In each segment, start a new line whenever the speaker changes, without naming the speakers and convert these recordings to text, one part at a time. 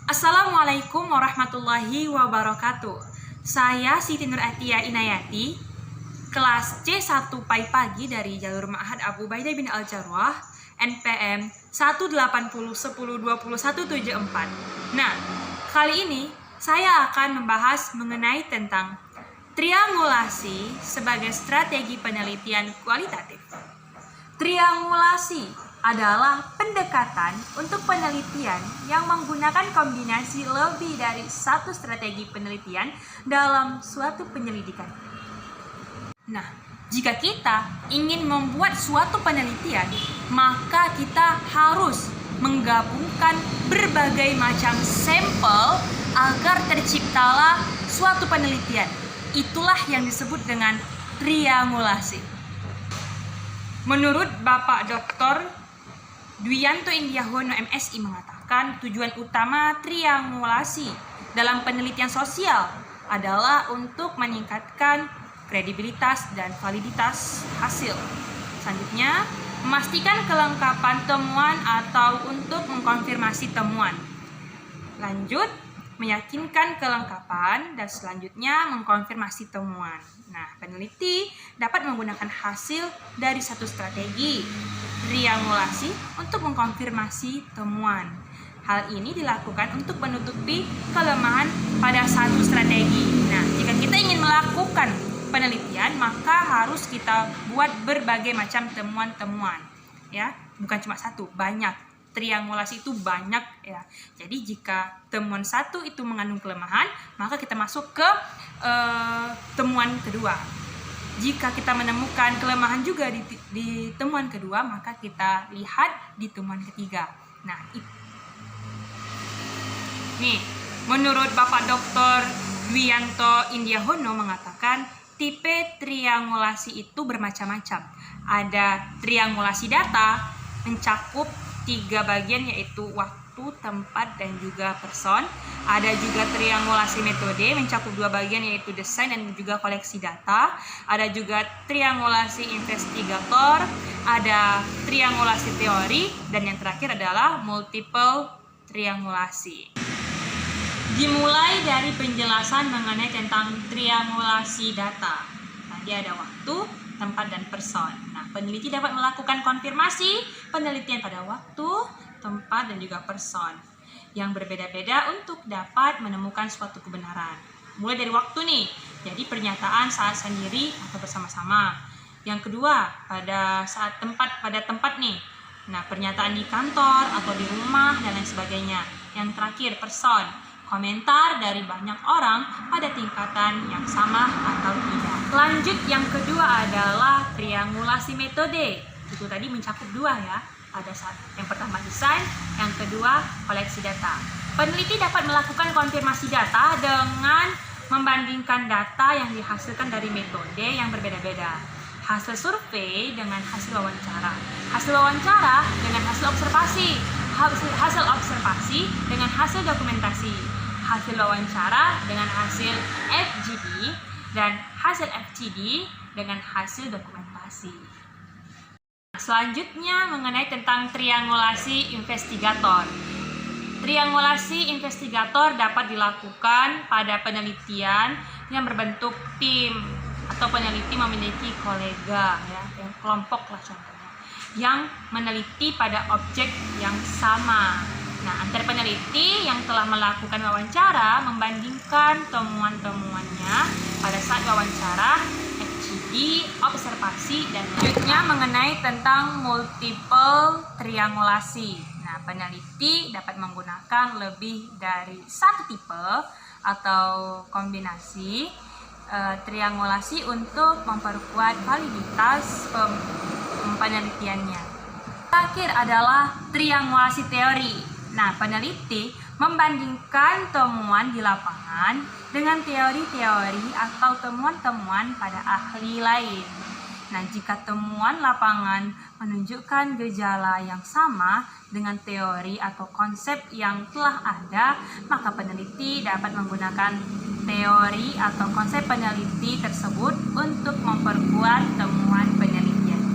Assalamualaikum warahmatullahi wabarakatuh. Saya Siti Nur Atia Inayati, kelas C1 PAI Pagi dari jalur Ma'had Abu Ubaidah bin Al-Jarrah, NPM 18010202174. Nah, kali ini saya akan membahas mengenai tentang triangulasi sebagai strategi penelitian kualitatif. Triangulasi adalah pendekatan untuk penelitian yang menggunakan kombinasi lebih dari satu strategi penelitian dalam suatu penyelidikan. Nah, jika kita ingin membuat suatu penelitian, maka kita harus menggabungkan berbagai macam sampel agar terciptalah suatu penelitian. Itulah yang disebut dengan triangulasi. Menurut Bapak Dr. Dwianto Indiahono MSI mengatakan tujuan utama triangulasi dalam penelitian sosial adalah untuk meningkatkan kredibilitas dan validitas hasil. Selanjutnya, memastikan kelengkapan temuan atau untuk mengkonfirmasi temuan. Lanjut, meyakinkan kelengkapan dan selanjutnya mengkonfirmasi temuan. Nah, peneliti dapat menggunakan hasil dari satu strategi triangulasi untuk mengkonfirmasi temuan. Hal ini dilakukan untuk menutupi kelemahan pada satu strategi. Nah, jika kita ingin melakukan penelitian, maka harus kita buat berbagai macam temuan-temuan. Ya, bukan cuma satu, banyak. Triangulasi itu banyak ya. Jadi jika temuan satu itu mengandung kelemahan, maka kita masuk ke temuan kedua. Jika kita menemukan kelemahan juga di temuan kedua, maka kita lihat di temuan ketiga. Nah, nih, menurut Bapak Dr. Dwianto Indiahono mengatakan tipe triangulasi itu bermacam-macam. Ada triangulasi data mencakup 3 bagian yaitu waktu, tempat, dan juga person. Ada juga triangulasi metode mencakup 2 bagian yaitu desain dan juga koleksi data. Ada juga triangulasi investigator, ada triangulasi teori, dan yang terakhir adalah multiple triangulasi. Dimulai dari penjelasan mengenai tentang triangulasi data. Tadi ada waktu, tempat, dan person. Nah, peneliti dapat melakukan konfirmasi penelitian pada waktu, tempat, dan juga person yang berbeda-beda untuk dapat menemukan suatu kebenaran. Mulai dari waktu nih, jadi pernyataan saat sendiri atau bersama-sama. Yang kedua, pada tempat nih. Nah, pernyataan di kantor atau di rumah dan lain sebagainya. Yang terakhir, person, komentar dari banyak orang pada tingkatan yang sama atau tidak. Lanjut, yang kedua adalah triangulasi metode. Itu tadi mencakup 2 ya. Ada yang pertama desain, yang kedua koleksi data. Peneliti dapat melakukan konfirmasi data dengan membandingkan data yang dihasilkan dari metode yang berbeda-beda. Hasil survei dengan hasil wawancara. Hasil wawancara dengan hasil observasi. Hasil observasi dengan hasil dokumentasi. Hasil wawancara dengan hasil FGD dan hasil FGD dengan hasil dokumentasi. Selanjutnya mengenai tentang triangulasi investigator. Triangulasi investigator dapat dilakukan pada penelitian yang berbentuk tim atau peneliti memiliki kolega ya, yang kelompok lah contohnya, yang meneliti pada objek yang sama. Nah, antar peneliti yang telah melakukan wawancara membandingkan temuan-temuannya pada saat wawancara, FGD, observasi, dan selanjutnya mengenai tentang multiple triangulasi. Nah, peneliti dapat menggunakan lebih dari satu tipe atau kombinasi triangulasi untuk memperkuat validitas penelitiannya. Terakhir adalah triangulasi teori. Nah, peneliti membandingkan temuan di lapangan dengan teori-teori atau temuan-temuan pada ahli lain. Nah, jika temuan lapangan menunjukkan gejala yang sama dengan teori atau konsep yang telah ada, maka peneliti dapat menggunakan teori atau konsep peneliti tersebut untuk memperkuat temuan penelitian.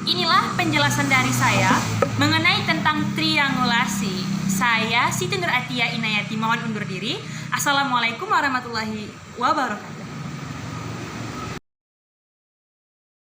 Inilah penjelasan dari saya mengenai tentang triangulasi. Saya Siti Nur Atia Inayati mohon undur diri. Assalamualaikum warahmatullahi wabarakatuh.